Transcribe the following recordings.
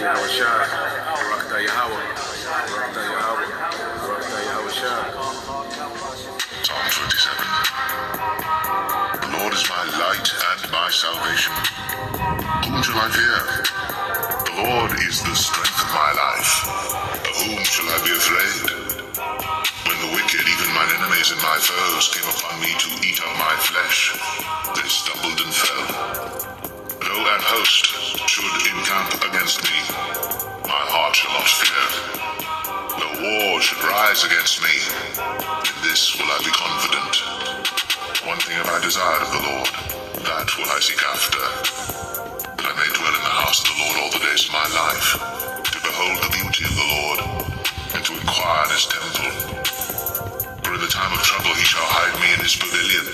Yahweh Shai, Barakatah Yahweh, Barakatah Yahweh, Barakatah Yahweh Shai. Psalm 27. The Lord is my light and my salvation. Whom shall I fear? The Lord is the strength of my life. Of whom shall I be afraid? When the wicked, even mine enemies and my foes, came upon me to eat up my flesh, they stumbled and fell. Though an host should encamp against me, my heart shall not fear. Though war should rise against me, in this will I be confident. One thing have I desired of the Lord, that will I seek after, that I may dwell in the house of the Lord all the days of my life, to behold the beauty of the Lord, and to inquire in his temple. For in the time of trouble he shall hide me in his pavilion.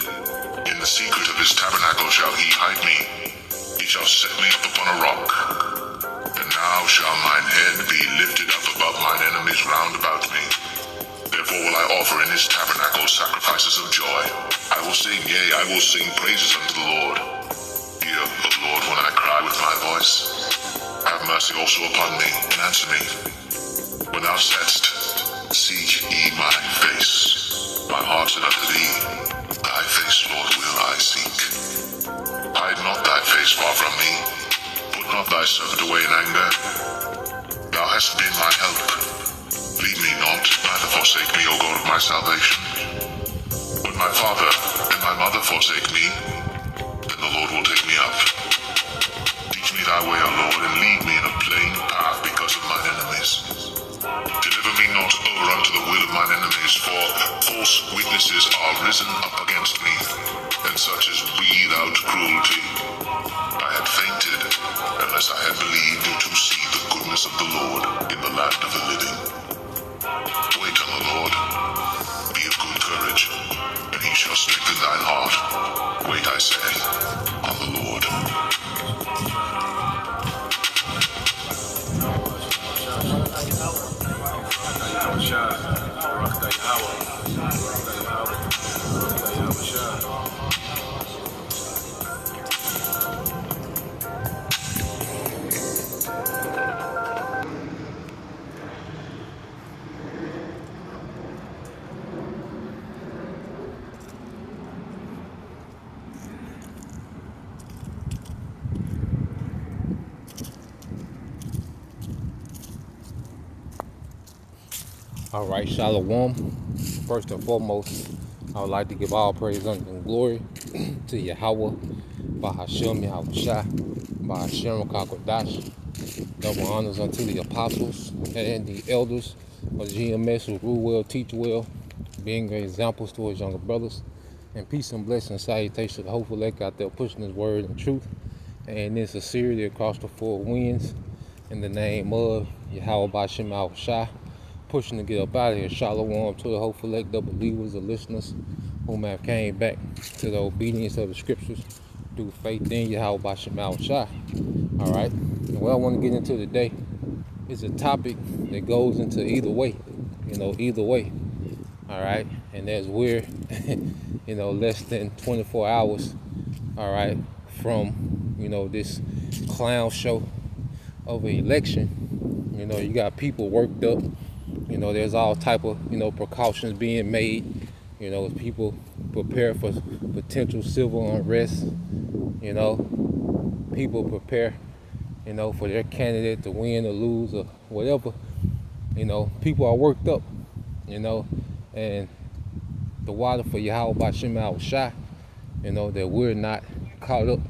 In the secret of his tabernacle shall he hide me. He shall set me up upon a rock. And now shall mine head be lifted up above mine enemies round about me. Therefore will I offer in his tabernacle sacrifices of joy. I will sing, yea, I will sing praises unto the Lord. Hear, O Lord, when I cry with my voice. Have mercy also upon me, and answer me. When thou saidst, seek ye my face, my heart said unto thee, thy face, Lord, will I seek. Hide not thy face far from me. Put not thy servant away in anger. Thou hast been my help. Leave me not, neither forsake me, O God of my salvation. When my father and my mother forsake me, then the Lord will take me up. Teach me thy way, O Lord, and lead me in a plain path because of mine enemies. Deliver me not over unto the will of mine enemies, for false witnesses are risen up against me, and such as breathe out cruelty. I had fainted, unless I had believed to see the goodness of the Lord in the land of the living. Wait on the Lord, be of good courage, and he shall strengthen thine heart. Wait, I say, on the Lord. Yahweh Shai, Barakatah Yahweh, Barakatah Yahweh, Barakatah Yahweh Shai. All right, Shalom. First and foremost, I would like to give all praise and glory to Yahweh, Bahashem Yahweh Shai, Bahashem Kakwadash. Double honors unto the apostles and the elders of GMS who rule well, teach well, being great examples to his younger brothers. And peace and blessing and salutation to the hopeful elect out there pushing his word and truth. And in sincerity across the four winds, in the name of Yahweh Bahashem Yahweh Shai. Pushing to get up out of here. Shalom to the hopeful elect, the believers, the listeners whom have came back to the obedience of the scriptures through faith in Yahweh Bahashem Yahweh Shai. All right. And what I want to get into today is a topic that goes into either way. Either way. All right. And as we're, less than 24 hours, all right, from, this clown show of an election. You got people worked up. There's all type of, precautions being made, as people prepare for potential civil unrest, people prepare, for their candidate to win or lose or whatever, people are worked up, and the water for Yahweh Bahashem Yahweh Shai, that we're not caught up,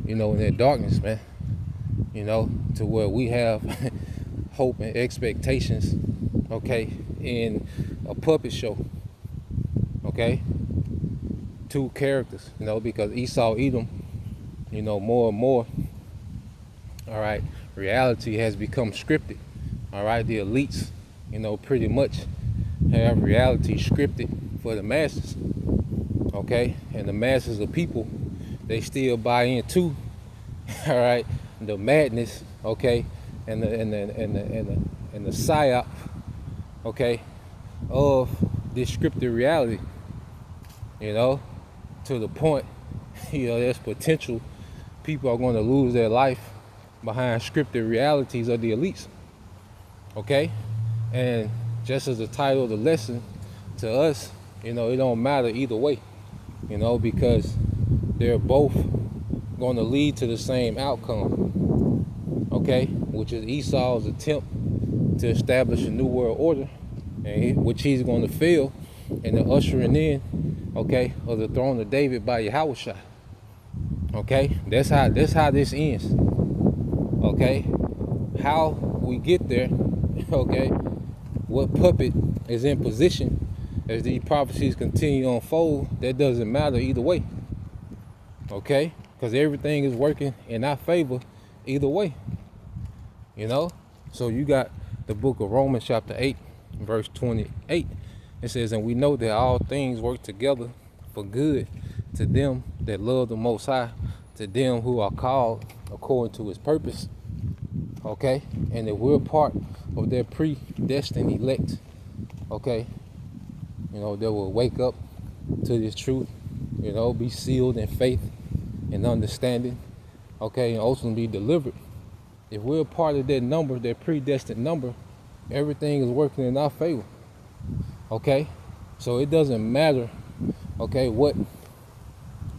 in that darkness, man, to where we have hope and expectations, okay, in a puppet show, okay, two characters, because Esau, Edom, more and more, all right, reality has become scripted, all right, the elites, pretty much have reality scripted for the masses, okay, and the masses of people, they still buy into, all right, the madness, okay, and the psyop, okay, of this scripted reality, to the point, there's potential people are going to lose their life, behind scripted realities of the elites. Okay? And just as the title of the lesson, to us, it don't matter either way, because they're both going to lead to the same outcome, okay? Which is Esau's attempt to establish a new world order, which he's going to fail, and the ushering in, okay, of the throne of David by Yahushua. Okay, that's how this ends. Okay, how we get there, okay, what puppet is in position as these prophecies continue to unfold, that doesn't matter either way. Okay, because everything is working in our favor either way. So you got the book of Romans chapter 8 verse 28. It says, and we know that all things work together for good to them that love the Most High, to them who are called according to his purpose. Okay, and that we're part of their predestined elect. Okay, that will wake up to this truth, be sealed in faith and understanding, okay, and ultimately be delivered. If we're part of that number, that predestined number, everything is working in our favor. Okay, so it doesn't matter, okay, what,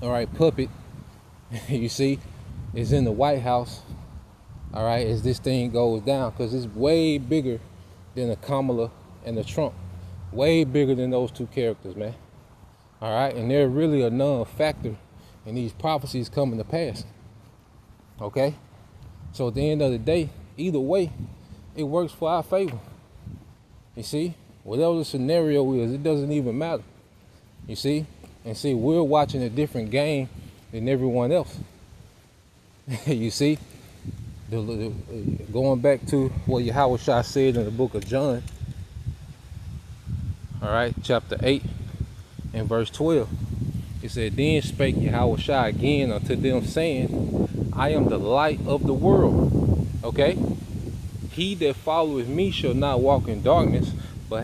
all right, puppet, you see, is in the White House, all right, as this thing goes down, because it's way bigger than the Kamala and the Trump, way bigger than those two characters, man. All right, and they're really a non-factor in these prophecies coming to pass. Okay, so at the end of the day, either way, it works for our favor. You see, whatever the scenario is, it doesn't even matter. You see, and see, we're watching a different game than everyone else. You see, going back to what Yahushua said in the book of John, all right, chapter 8 and verse 12. It said, then spake Yahushua again unto them, saying, I am the light of the world. Okay? He that followeth me shall not walk in darkness, but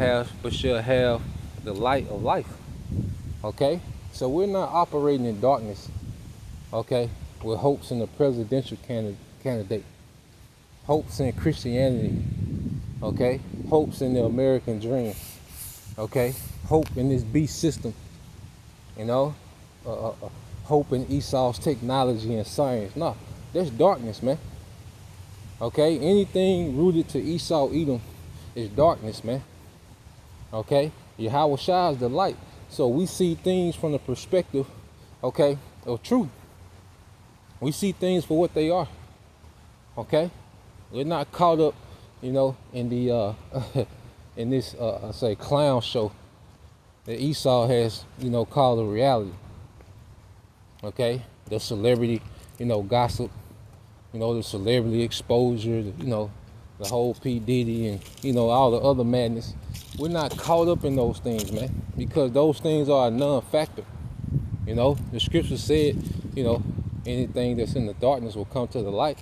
shall have the light of life. Okay? So we're not operating in darkness, okay, with hopes in the presidential candidate, hopes in Christianity, okay, hopes in the American dream, okay, hope in this beast system, hope in Esau's technology and science. No, there's darkness, man. Okay, anything rooted to Esau, Edom, is darkness, man. Okay, Yahushua is the light. So we see things from the perspective, okay, of truth. We see things for what they are. Okay, we're not caught up, in the in this I say clown show that Esau has, called a reality. Okay, the celebrity, gossip, the celebrity exposure, the whole P. Diddy and, all the other madness. We're not caught up in those things, man, because those things are a non-factor. The scripture said, anything that's in the darkness will come to the light.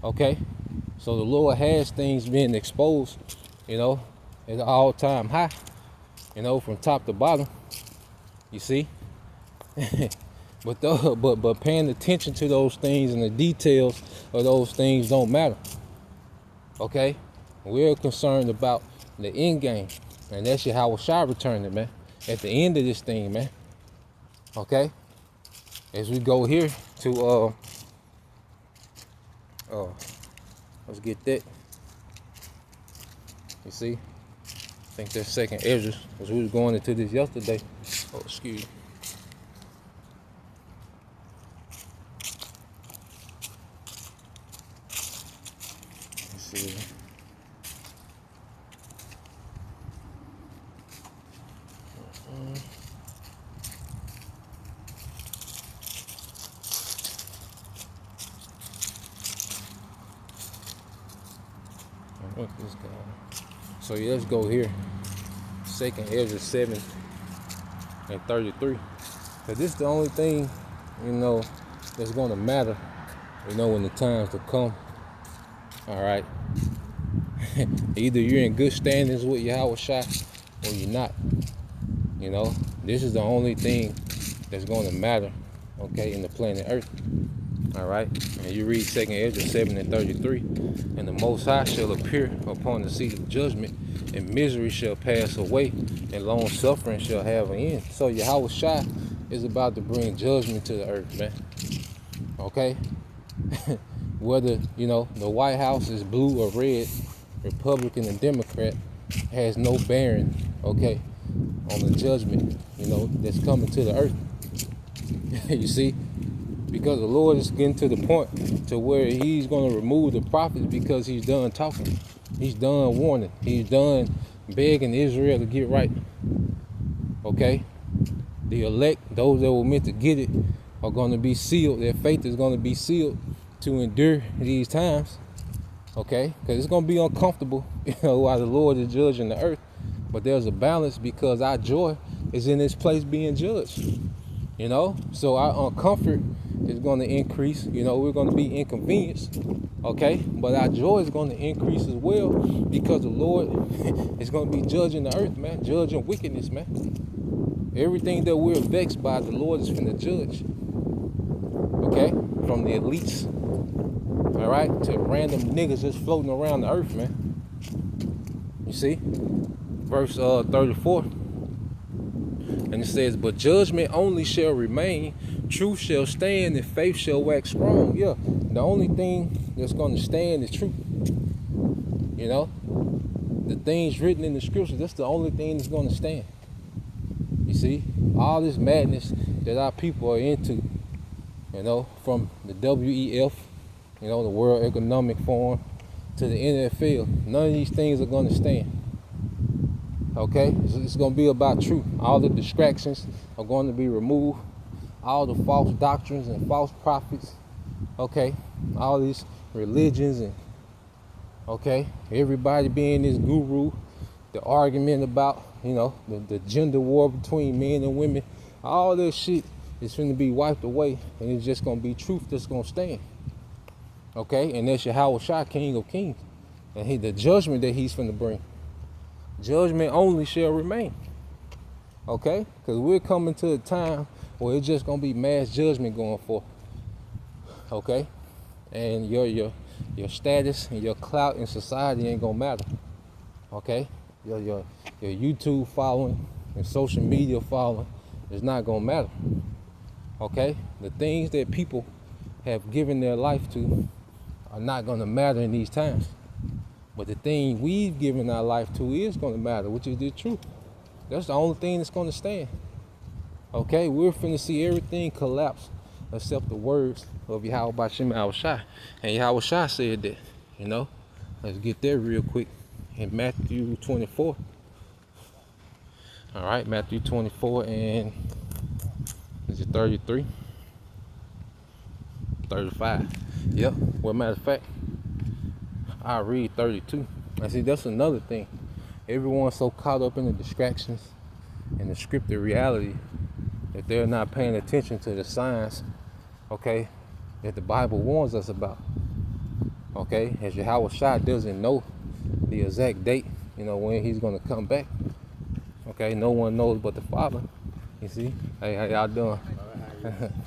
Okay, so the Lord has things being exposed, at an all-time high, from top to bottom. You see, but paying attention to those things and the details of those things don't matter. Okay, we're concerned about the end game, and that's Yahushua returning, man. At the end of this thing, man. Okay, as we go here to let's get that. You see, I think that's second Ezra, because we was going into this yesterday. Oh, excuse me. Let's see. So yeah, let's go here. Second Ezra 7 and 33. Cause this is the only thing, that's gonna matter, when the times to come. All right. Either you're in good standings with Yahushua or you're not. This is the only thing that's gonna matter, okay, in the planet Earth. All right, and you read 2 Ezra 7:33, and the Most High shall appear upon the seat of judgment, and misery shall pass away, and long suffering shall have an end. So Yahweh Shai is about to bring judgment to the earth, man. Okay, whether the White House is blue or red, Republican and Democrat, has no bearing, okay, on the judgment that's coming to the earth. You see, because the Lord is getting to the point to where he's going to remove the prophets because he's done talking. He's done warning. He's done begging Israel to get right. Okay? The elect, those that were meant to get it, are going to be sealed. Their faith is going to be sealed to endure these times. Okay? Because it's going to be uncomfortable, while the Lord is judging the earth. But there's a balance because our joy is in this place being judged. So our comfort is going to increase. We're going to be inconvenienced. Okay? But our joy is going to increase as well because the Lord is going to be judging the earth, man. Judging wickedness, man. Everything that we're vexed by, the Lord is finna judge. Okay? From the elites. All right? To random niggas just floating around the earth, man. You see? Verse 34. And it says, but judgment only shall remain, truth shall stand, and faith shall wax strong. Yeah, the only thing that's going to stand is truth. The things written in the scriptures, that's the only thing that's going to stand. You see, all this madness that our people are into, from the WEF, the World Economic Forum, to the NFL, none of these things are going to stand. Okay, it's going to be about truth. All the distractions are going to be removed. All the false doctrines and false prophets. Okay, all these religions and everybody being this guru. The argument about the gender war between men and women. All this shit is going to be wiped away, and it's just going to be truth that's going to stand. Okay, and that's Yahweh Shai, King of Kings, and the judgment that he's going to bring. Judgment only shall remain. Okay? Because we're coming to a time where it's just going to be mass judgment going forth. Okay? And your status and your clout in society ain't going to matter. Okay? Your YouTube following and social media following is not going to matter. Okay? The things that people have given their life to are not going to matter in these times. But the thing we've given our life to is going to matter, which is the truth. That's the only thing that's going to stand. Okay, we're finna see everything collapse except the words of Yahweh Bashim Al-Shai. And Yahweh Shai said that, Let's get there real quick. In Matthew 24. All right, Matthew 24 and is it 33? 35. Yep, well, matter of fact, I read 32. I see that's another thing. Everyone's so caught up in the distractions and the scripted reality that they're not paying attention to the signs, okay, that the Bible warns us about. Okay, as Yahweh Shai doesn't know the exact date, when he's gonna come back. Okay, no one knows but the Father. You see? Hey, how y'all doing?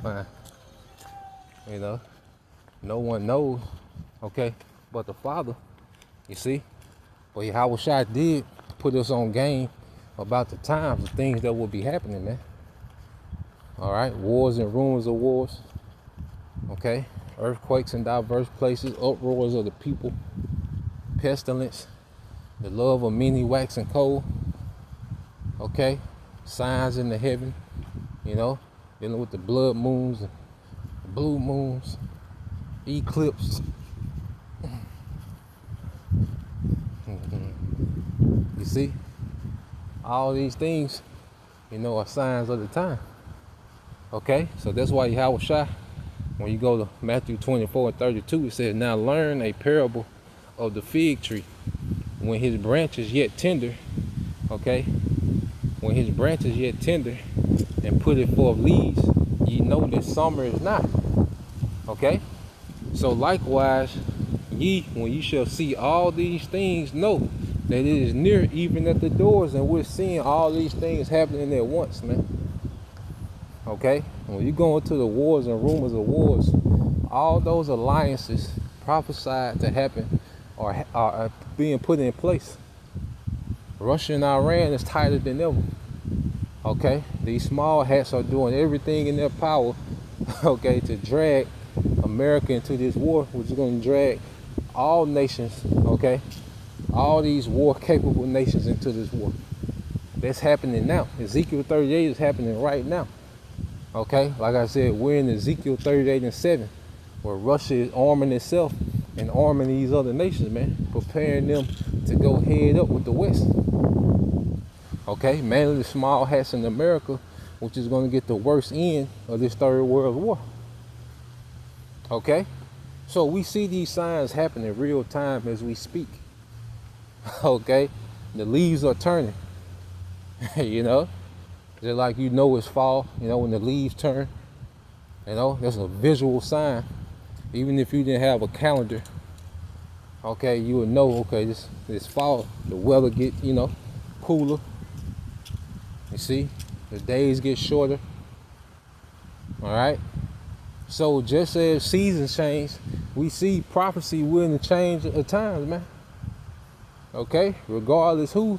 Fine. No one knows, okay, but the Father, you see. But Yahweh Shai did put us on game about the times, the things that will be happening, man. All right, wars and rumors of wars, okay, earthquakes in diverse places, uproars of the people, pestilence, the love of many waxing cold, okay, signs in the heaven, dealing with the blood moons and blue moons, eclipse. You see, all these things, are signs of the time. Okay, so that's why Yahweh Shai, when you go to Matthew 24 and 32, it says, now learn a parable of the fig tree. When his branch is yet tender, okay, when his branch is yet tender and put it forth leaves, ye know that summer is not. Okay, so likewise, ye, when you shall see all these things, know that it is near, even at the doors, and we're seeing all these things happening at once, man. Okay, when you go into the wars and rumors of wars, all those alliances prophesied to happen are being put in place. Russia and Iran is tighter than ever. Okay, these small hats are doing everything in their power, okay, to drag America into this war, which is going to drag all nations, okay, all these war-capable nations into this war. That's happening now. Ezekiel 38 is happening right now. Okay, like I said, we're in Ezekiel 38 and 7, where Russia is arming itself and arming these other nations, man, preparing them to go head up with the West. Okay, mainly the small hats in America, which is going to get the worst end of this third world war. Okay, so we see these signs happen in real time as we speak. Okay, the leaves are turning. You know, just like it's fall, when the leaves turn, that's a visual sign. Even if you didn't have a calendar, okay, you would know, okay, this fall, the weather get, cooler. You see, the days get shorter. All right. So just as seasons change, we see prophecy willing to change at times, man. Okay, regardless who.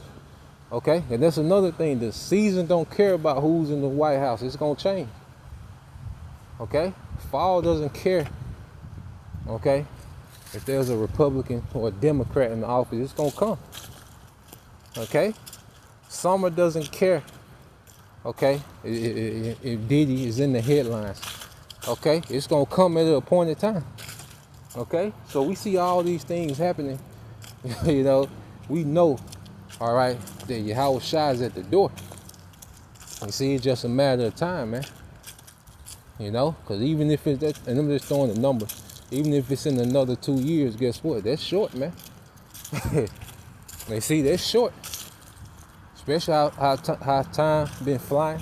Okay, and that's another thing. The season don't care about who's in the White House. It's gonna change. Okay, fall doesn't care. Okay, if there's a Republican or a Democrat in the office, it's gonna come. Okay, summer doesn't care. Okay, if Diddy is in the headlines, okay, it's gonna come at an appointed time. Okay, so we see all these things happening. We know, all right, that Yahweh Shai is at the door. You see, it's just a matter of time, man. Because even if it's that, and I'm just throwing a number, even if it's in another 2 years, guess what? That's short, man. You see, that's short. Especially how time been flying.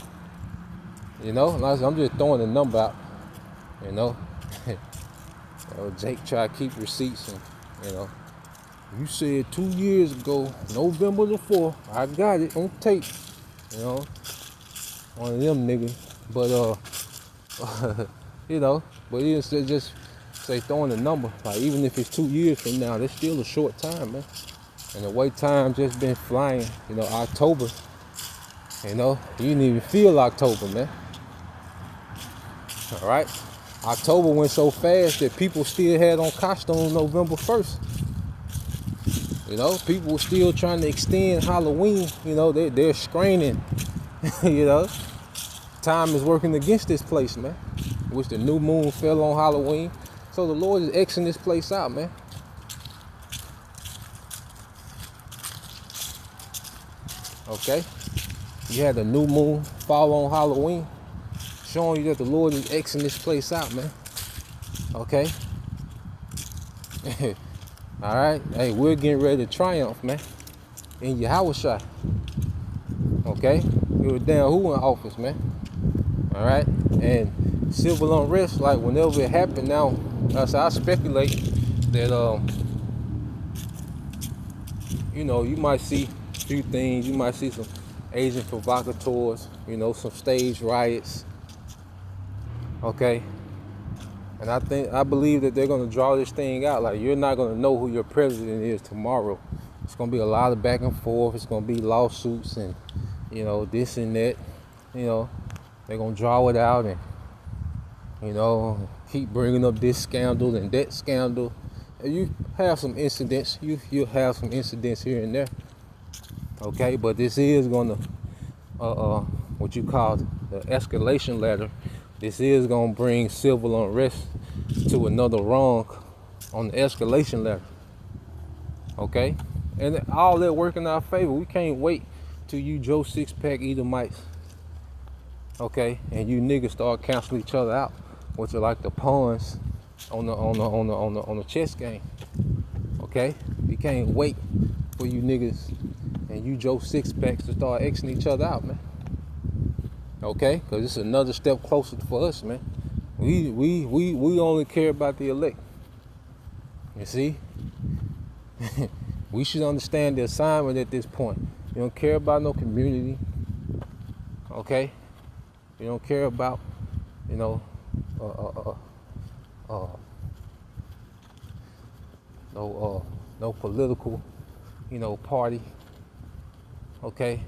I'm just throwing a number out. Jake try to keep receipts, and you said 2 years ago, November the 4th, I got it on tape. One of them niggas. But but it's just say throwing a number. Like even if it's 2 years from now, that's still a short time, man. And the way time just been flying, October, you didn't even feel October, man. All right, October went so fast that people still had on costumes November 1st. People were still trying to extend Halloween. They're straining. Time is working against this place, man. Which the new moon fell on Halloween. So the Lord is Xing this place out, man. Okay? You had the new moon fall on Halloween, showing you that the Lord is Xing this place out, man. Okay? All right? Hey, we're getting ready to triumph, man. In Yahweh Shai. Okay? We were down who in office, man. All right? And civil unrest, like whenever it happened now, I speculate that, you might see a few things. You might see some Asian provocateurs, some stage riots. Okay? And I believe that they're going to draw this thing out. Like, you're not going to know who your president is tomorrow. It's going to be a lot of back and forth. It's going to be lawsuits and, this and that. They're going to draw it out and, keep bringing up this scandal and that scandal. And you have some incidents. You'll have some incidents here and there. Okay, but this is going to, what you call the escalation ladder. This is going to bring civil unrest to another rung on the escalation ladder. Okay? And all that working in our favor. We can't wait till you Joe Six-Pack Edomites. Okay? And you niggas start canceling each other out, which are like the pawns on the chess game. Okay? We can't wait for you niggas and you Joe Six-Packs to start Xing each other out, man. Okay, because it's another step closer for us, man. We only care about the elect. You see? We should understand the assignment at this point. You don't care about no community. Okay? You don't care about, uh, no political, party. Okay,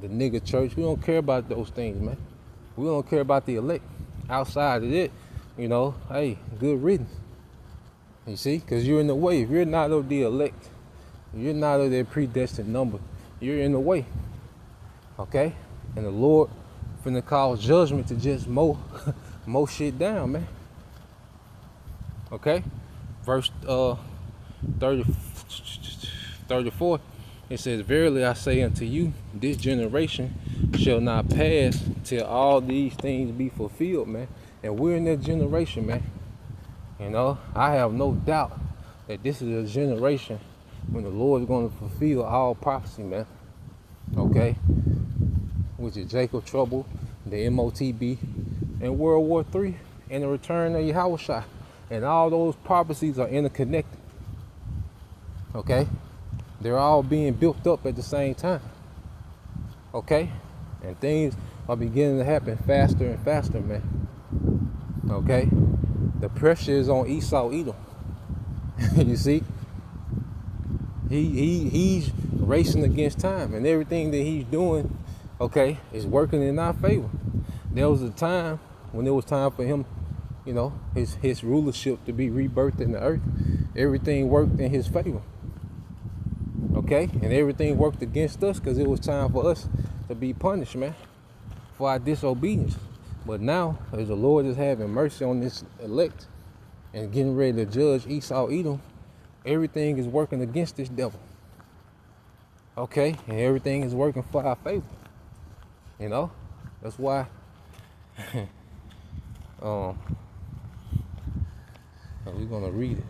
the nigga church. We don't care about those things, man. We don't care about the elect. Outside of it, hey, good riddance. You see, because you're in the way. If you're not of the elect, you're not of their predestined number, you're in the way. Okay, and the Lord finna cause judgment to just mow shit down, man. Okay, verse 34, it says, "Verily I say unto you, this generation shall not pass till all these things be fulfilled," man. And we're in that generation, man. I have no doubt that this is a generation when the Lord is going to fulfill all prophecy, man. Okay, which is Jacob trouble, the MOTB, and World War III, and the return of Yahushua. And all those prophecies are interconnected. Okay? They're all being built up at the same time. Okay? And things are beginning to happen faster and faster, man. Okay? The pressure is on Esau Edom. You see? He's racing against time, and everything that he's doing, okay, is working in our favor. There was a time when it was time for him, his rulership to be rebirthed in the earth. Everything worked in his favor. Okay? And everything worked against us because it was time for us to be punished, man, for our disobedience. But now, as the Lord is having mercy on this elect and getting ready to judge Esau Edom, everything is working against this devil. Okay? And everything is working for our favor. That's why we're gonna read it.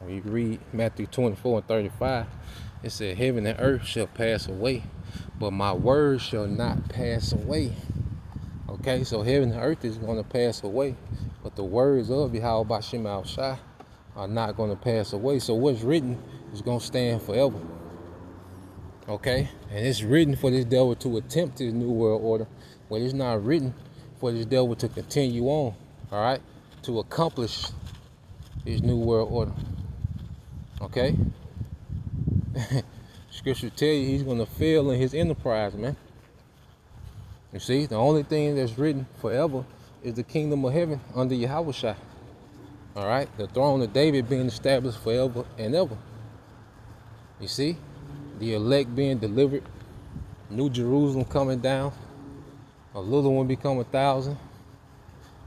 We read Matthew 24:35. It said, "Heaven and earth shall pass away, but my word shall not pass away." Okay, so heaven and earth is going to pass away, but the words of Yahweh Bashim Al-Shai are not going to pass away. So what's written is going to stand forever. Okay, and it's written for this devil to attempt his new world order, but it's not written for this devil to continue on, all right, to accomplish his new world order. Okay? Scripture tell you he's going to fail in his enterprise, man. You see, the only thing that's written forever is the kingdom of heaven under Yahushua. All right? The throne of David being established forever and ever. You see? The elect being delivered. New Jerusalem coming down. A little one become 1,000.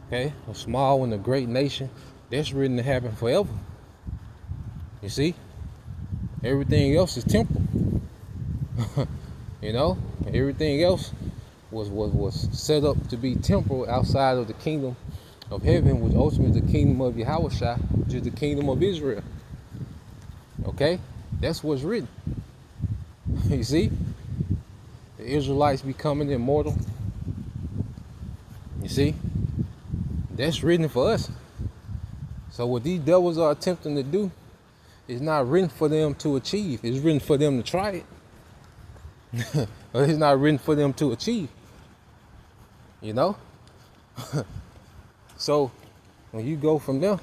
Okay? A small one, a great nation. That's written to happen forever. You see? Everything else is temporal. Everything else was set up to be temporal outside of the kingdom of heaven, which ultimately is the kingdom of Yahushua, which is the kingdom of Israel. Okay? That's what's written. You see? The Israelites becoming immortal. You see? That's written for us. So what these devils are attempting to do is not written for them to achieve. It's written for them to try it. It's not written for them to achieve. So when you go from there,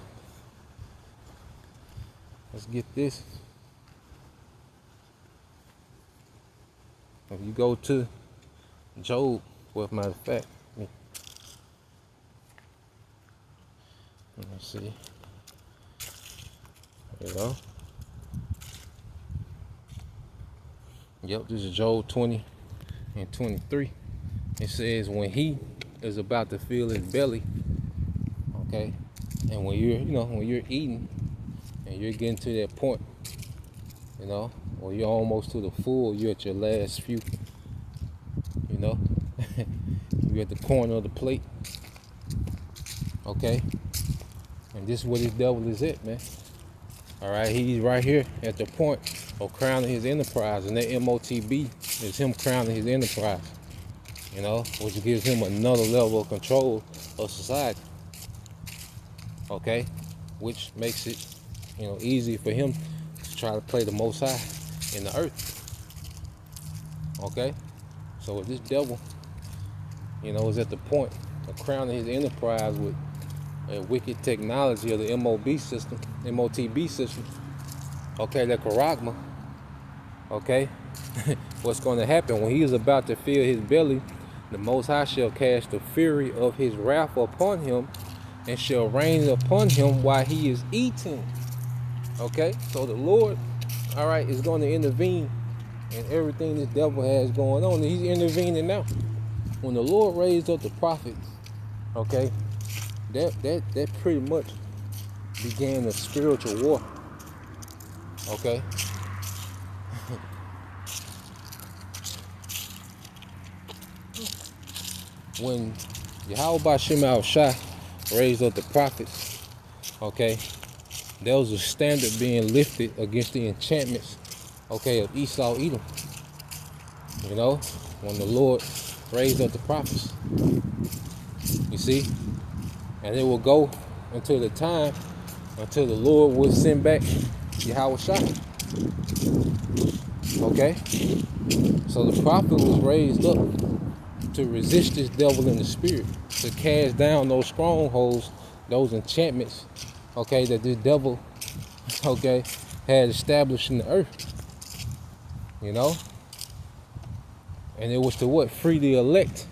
let's get this. If you go to Job, well, matter of fact, let me see. There you go. Yep, this is Job 20 and 23. It says, when he is about to fill his belly, okay, and when you're eating and you're getting to that point, or you're almost to the full, you're at your last few, you're at the corner of the plate, okay, and this is where this devil is at, man. All right, he's right here at the point of crowning his enterprise, and that MOTB is him crowning his enterprise, which gives him another level of control of society, okay, which makes it, easy for him to try to play the Most High in the earth. Okay? So if this devil, is at the point of crowning his enterprise with a wicked technology of the MOTB system, okay, the Karagma, okay, what's going to happen when he is about to fill his belly? The Most High shall cast the fury of his wrath upon him and shall rain upon him while he is eating. Okay, so the Lord, all right, is going to intervene in everything this devil has going on. And he's intervening now. When the Lord raised up the prophets, okay, that pretty much began a spiritual war. Okay. When Yahweh Ba'Shem Yahushua raised up the prophets, okay, there was a standard being lifted against the enchantments, okay, of Esau Edom. When the Lord raised up the prophets, you see, and it will go until the time until the Lord will send back Yahweh Shah. Okay, so the prophet was raised up to resist this devil in the spirit, to cast down those strongholds, those enchantments, okay, that this devil, okay, had established in the earth. And it was to what? Free the elect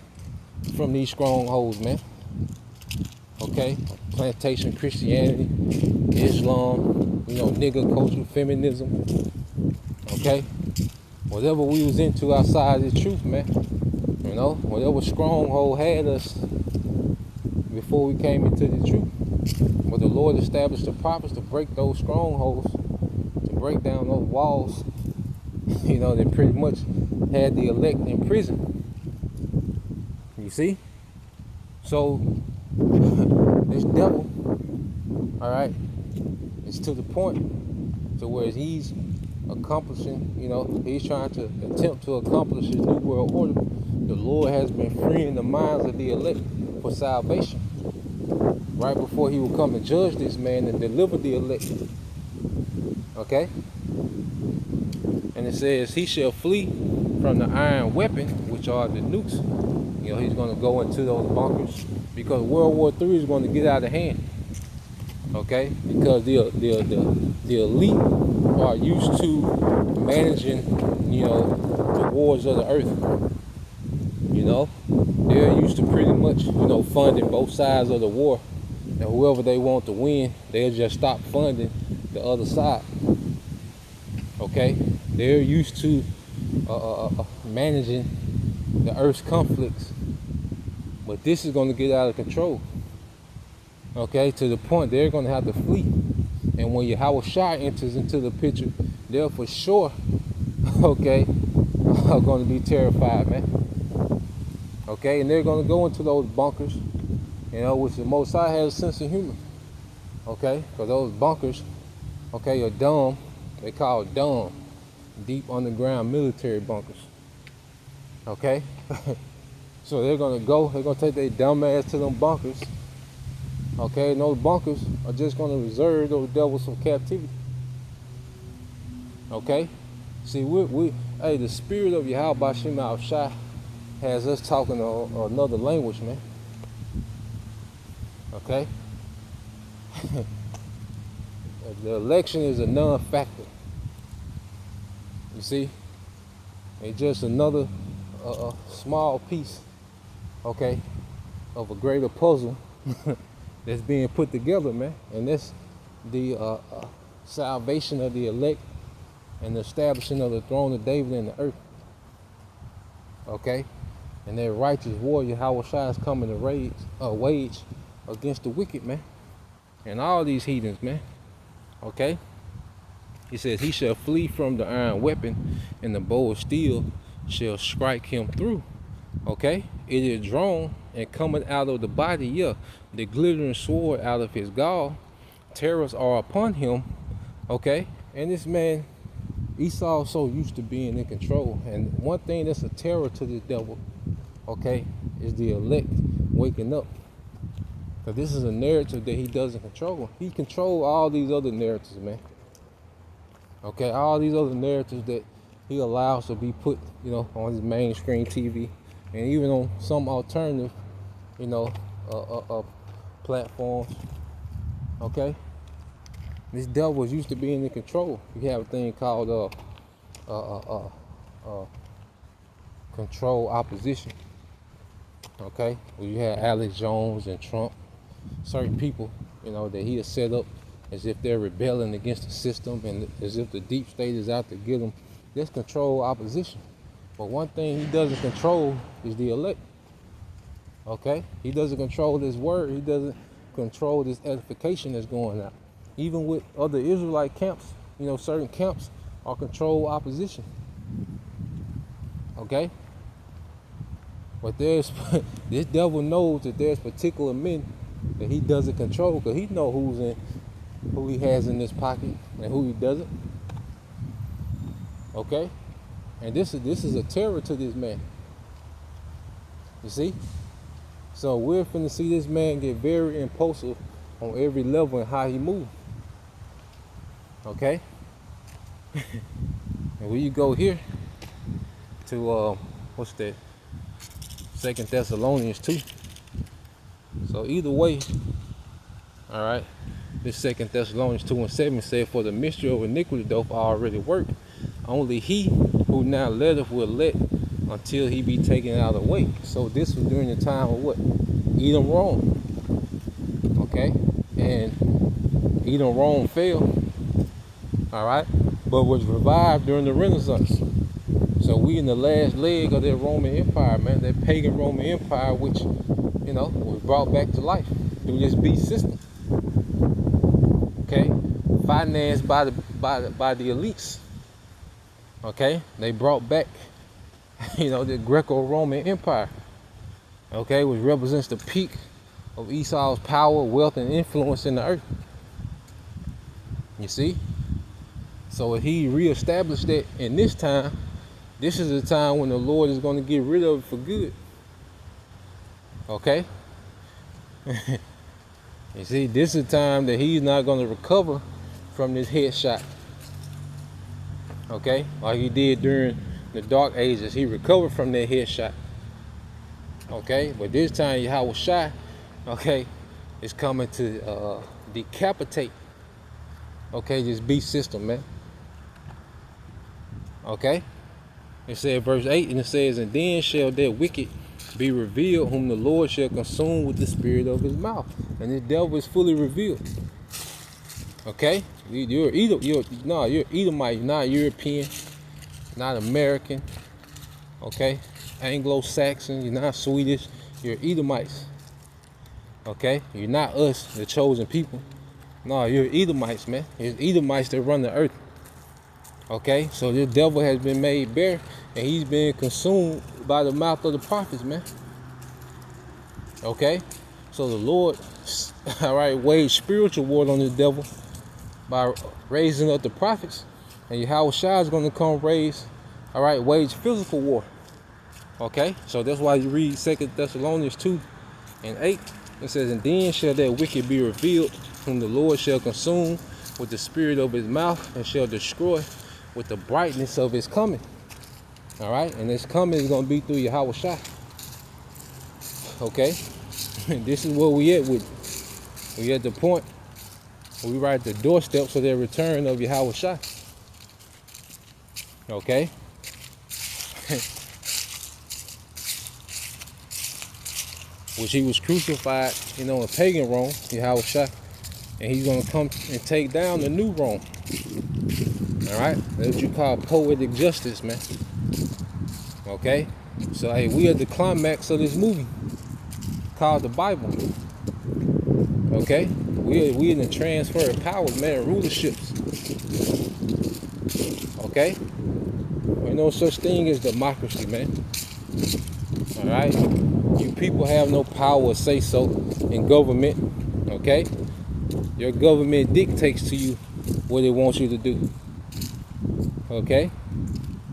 from these strongholds, man. Okay, plantation Christianity, Islam, nigger culture, feminism. Okay, whatever we was into outside the truth, man. Whatever stronghold had us before we came into the truth. But the Lord established the prophets to break those strongholds, to break down those walls, that pretty much had the elect in prison. You see? So, this devil, all right, is to the point to where he's accomplishing, he's trying to attempt to accomplish his new world order. The Lord has been freeing the minds of the elect for salvation. Right before he will come and judge this man and deliver the elect. Okay? And it says, he shall flee from the iron weapon, which are the nukes. He's going to go into those bunkers because World War III is going to get out of hand. Okay? Because the elite are used to managing, the wars of the earth. They're used to pretty much, funding both sides of the war. And whoever they want to win, they'll just stop funding the other side. Okay? They're used to managing the earth's conflicts. But this is going to get out of control. Okay? To the point they're going to have to flee. And when Yahweh Shai enters into the picture, they're for sure, okay, are going to be terrified, man. Okay? And they're going to go into those bunkers, which the Most High has a sense of humor. Okay? Because those bunkers, okay, are dumb. They call it dumb. Deep underground military bunkers. Okay? So they're going to take their dumb ass to them bunkers. Okay? And those bunkers are just going to reserve those devils from captivity. Okay? See, hey, the spirit of Yahweh Ba'Shem Yahushua has us talking another language, man. Okay? The election is a non-factor. You see? It's just another small piece, okay, of a greater puzzle that's being put together, man. And that's the salvation of the elect and the establishing of the throne of David in the earth. Okay? And that righteous warrior, Yahweh Shai, is coming to wage against the wicked, man. And all these heathens, man. Okay? He says, he shall flee from the iron weapon, and the bow of steel shall strike him through. Okay? It is drawn and coming out of the body, yeah. The glittering sword out of his gall. Terrors are upon him. Okay? And this man, Esau, so used to being in control. And one thing that's a terror to this devil, okay, is the elect waking up. Because this is a narrative that he doesn't control. He controls all these other narratives, man. Okay, all these other narratives that he allows to be put, on his mainstream TV, and even on some alternative, you know, platforms. Okay, this devil was used to being in control. You have a thing called control opposition. Okay, where you have Alex Jones and Trump, certain people, that he has set up as if they're rebelling against the system and as if the deep state is out to get them. That's control opposition. But one thing he doesn't control is the elect. Okay, he doesn't control this word. He doesn't control this edification that's going out. Even with other Israelite camps, certain camps are control opposition. Okay. But this devil knows that there's particular men that he doesn't control, because he knows who he has in his pocket and who he doesn't. Okay? And this is a terror to this man. You see? So we're finna see this man get very impulsive on every level and how he moves. Okay? And when you go here to what's that? 2 Thessalonians 2. So either way, all right, this 2 Thessalonians 2:7 said, "For the mystery of iniquity doth already work. Only he who now letteth will let until he be taken out of the way." So this was during the time of what? Edom, Rome. Okay? And Edom, Rome fell. All right? But was revived during the Renaissance. So we in the last leg of that Roman Empire, man, that pagan Roman Empire, which, was brought back to life through this beast system. Okay, financed by the elites. Okay, they brought back, the Greco-Roman Empire. Okay, which represents the peak of Esau's power, wealth, and influence in the earth. You see? So if he reestablished that in this time, this is the time when the Lord is going to get rid of it for good. Okay? You see, this is the time that he's not going to recover from this headshot. Okay? Like he did during the Dark Ages. He recovered from that headshot. Okay? But this time, Yahweh Shai, okay, is coming to decapitate, okay, this beast system, man. Okay? It said verse 8, and it says, "And then shall that wicked be revealed, whom the Lord shall consume with the spirit of his mouth." And the devil is fully revealed. Okay? You're Edomite, not European, not American. Okay? Anglo-Saxon, you're not Swedish, you're Edomites. Okay? You're not us, the chosen people. No, you're Edomites, man. It's Edomites that run the earth. Okay, so the devil has been made bare, and he's been consumed by the mouth of the prophets, man. Okay, so the Lord, all right, waged spiritual war on the devil by raising up the prophets, and Yahweh Shai is going to come wage physical war. Okay, so that's why you read 2 Thessalonians 2:8. It says, "And then shall that wicked be revealed, whom the Lord shall consume with the spirit of his mouth, and shall destroy with the brightness of his coming." All right, and his coming is going to be through Yahweh Shai. Okay, this is where we at with it. We at the point where we right at the doorsteps of the return of Yahweh Shai. Okay. Which he was crucified, in pagan Rome, Yahweh Shai, and he's going to come and take down the new Rome. All right, that's what you call poetic justice, man. Okay, so hey, we at the climax of this movie called the Bible. Okay, we in the transfer of power, man, rulerships. Okay, ain't no such thing as democracy, man. All right, you people have no power or say so in government. Okay, your government dictates to you what it wants you to do. Okay,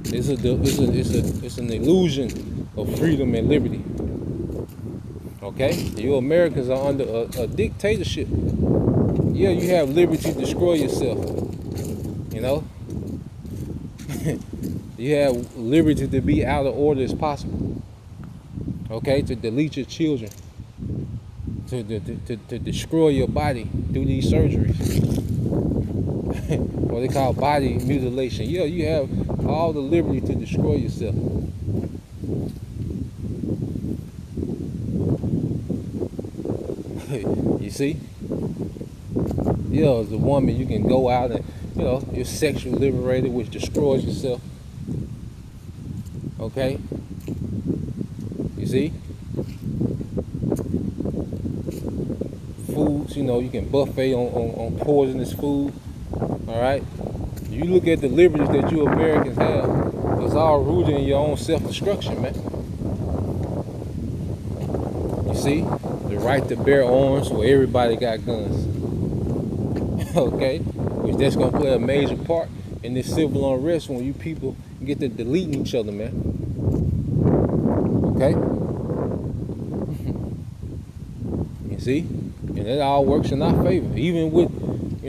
it's an illusion of freedom and liberty. Okay, you Americans are under a dictatorship. Yeah, you have liberty to destroy yourself. You have liberty to be out of order as possible. Okay, to delete your children, to destroy your body through these surgeries. What they call body mutilation. Yeah, you have all the liberty to destroy yourself. You see? Yeah, as a woman, you can go out and, you're sexually liberated, which destroys yourself. Okay? You see? Foods, you can buffet on poisonous food. Alright? You look at the liberties that you Americans have, it's all rooted in your own self-destruction, man. You see? The right to bear arms where everybody got guns. Okay? Which that's gonna play a major part in this civil unrest when you people get to deleting each other, man. Okay? You see? And it all works in our favor. Even with,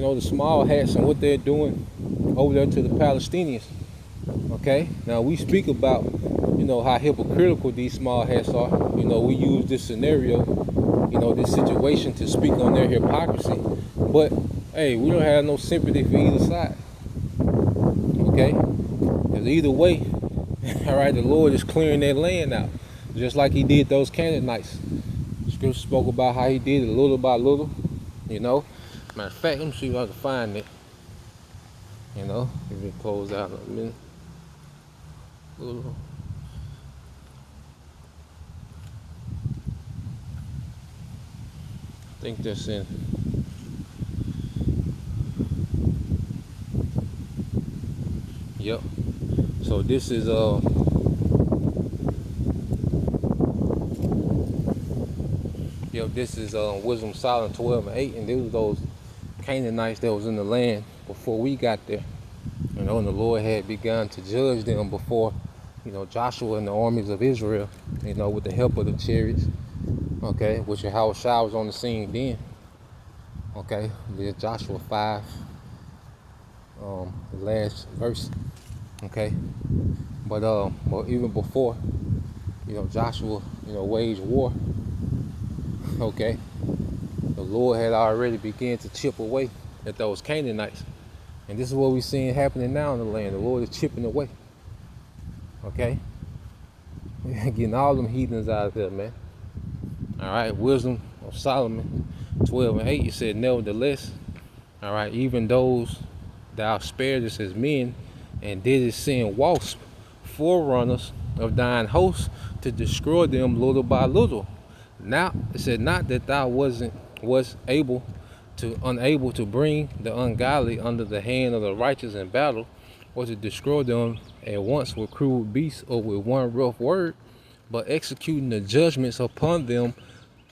the small hats and what they're doing over there to the Palestinians. Okay? Now we speak about, how hypocritical these small hats are. We use this scenario, this situation to speak on their hypocrisy. But hey, we don't have no sympathy for either side. Okay? Because either way, all right, the Lord is clearing that land out. Just like he did those Canaanites. Scripture spoke about how he did it little by little. Matter of fact, let me see if I can find it. If we close out in a minute. I think that's in. Yep. So this is this is Wisdom Solomon 12:8, and these were those Canaanites that was in the land before we got there. And the Lord had begun to judge them before, Joshua and the armies of Israel, with the help of the chariots. Okay, which Yahushua was on the scene then. Okay, there's Joshua 5, the last verse. Okay, but even before, Joshua, waged war. Okay, the Lord had already begun to chip away at those Canaanites, and this is what we're seeing happening now in the land. The Lord is chipping away. Okay, getting all them heathens out of there, man. All right, Wisdom of Solomon 12:8. You said, nevertheless, all right, even those thou sparedest as men, and didst send wasps, forerunners of thine host, to destroy them little by little. Now it said not that thou was unable to bring the ungodly under the hand of the righteous in battle, or to destroy them at once with cruel beasts or with one rough word, but executing the judgments upon them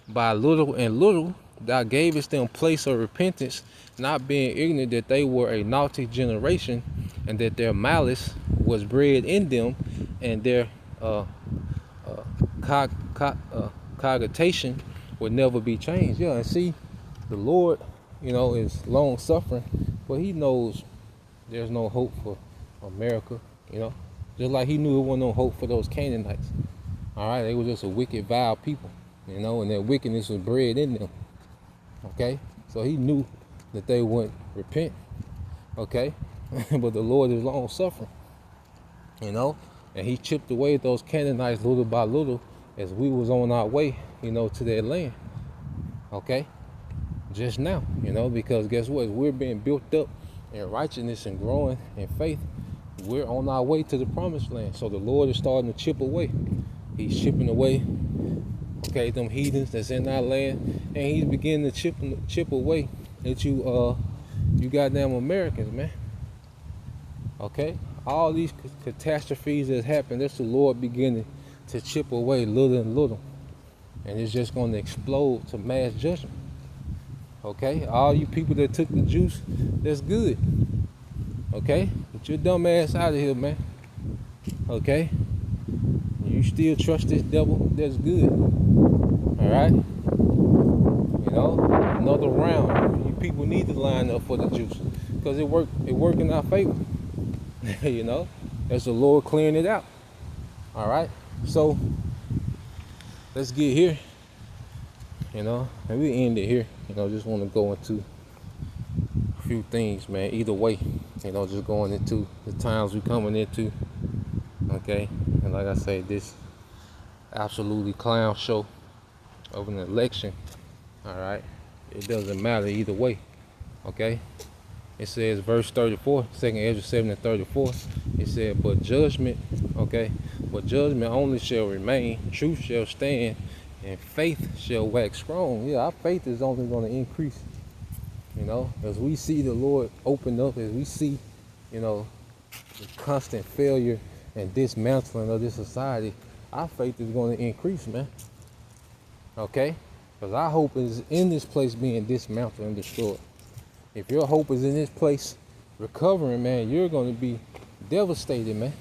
by little and little. Thou gavest them place of repentance, not being ignorant that they were a naughty generation, and that their malice was bred in them, and their cogitation would never be changed. Yeah, and see, the Lord, is long suffering, but he knows there's no hope for America, just like he knew there wasn't no hope for those Canaanites. All right, they were just a wicked, vile people, and their wickedness was bred in them. Okay, so he knew that they wouldn't repent. Okay, but the Lord is long suffering, and he chipped away at those Canaanites little by little as we was on our way, to their land. Okay, just now, because guess what? As we're being built up in righteousness and growing in faith, we're on our way to the promised land. So the Lord is starting to chip away. He's chipping away, okay, them heathens that's in our land, and he's beginning to chip away at you goddamn Americans, man. Okay, all these catastrophes that happen, that's the Lord beginning to chip away little and little, and it's just going to explode to mass judgment. Okay, all you people that took the juice, that's good. Okay, get your dumb ass out of here, man. Okay, you still trust this devil, that's good. All right, another round. You people need to line up for the juice, because it worked in our favor. as the Lord clearing it out. All right, so let's get here, and we end it here. Just want to go into a few things, man. Either way, just going into the times we coming into, okay? And like I say, this absolutely clown show of an election, all right? It doesn't matter either way, okay? It says, verse 34, 2 Ezra 7:34, it said, but judgment only shall remain, truth shall stand, and faith shall wax strong. Yeah, our faith is only going to increase, as we see the Lord open up, as we see, the constant failure and dismantling of this society, our faith is going to increase, man. Okay? Because our hope is in this place being dismantled and destroyed. If your hope is in this place recovering, man, you're going to be devastated, man.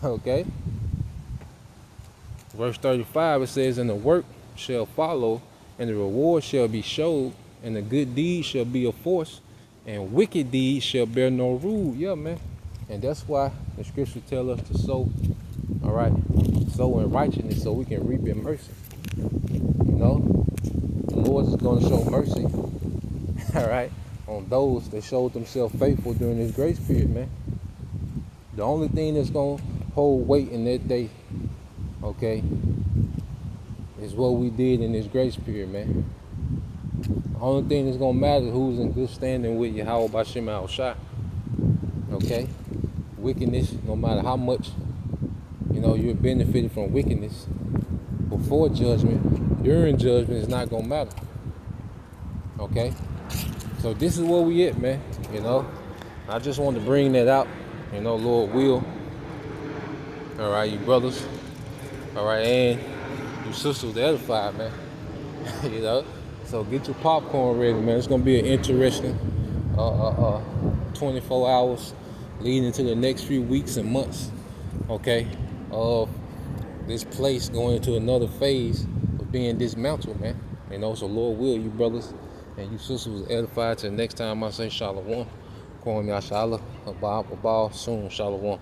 Okay? Verse 35, it says, and the work shall follow, and the reward shall be showed, and the good deeds shall be a force, and wicked deeds shall bear no rule. Yeah, man. And that's why the scripture tell us to sow, all right, sow in righteousness so we can reap in mercy. The Lord is going to show mercy, all right, on those that showed themselves faithful during this grace period, man. The only thing that's going to hold weight in that day, okay, is what we did in this grace period, man. The only thing that's going to matter is who's in good standing with Yahweh B'Shem Al-Shai, okay? Wickedness, no matter how much, you're benefited from wickedness before judgment, during judgment, it's not going to matter, okay? So this is where we at, man, I just wanted to bring that out, Lord will, all right, you brothers, all right, and you sisters edified, man, So get your popcorn ready, man. It's gonna be an interesting 24 hours leading to the next few weeks and months, okay, of this place going into another phase of being dismantled, man. So Lord will, you brothers and you sisters edified. Till next time I say shalom. Kwame Yashala, Abba, soon, shalom.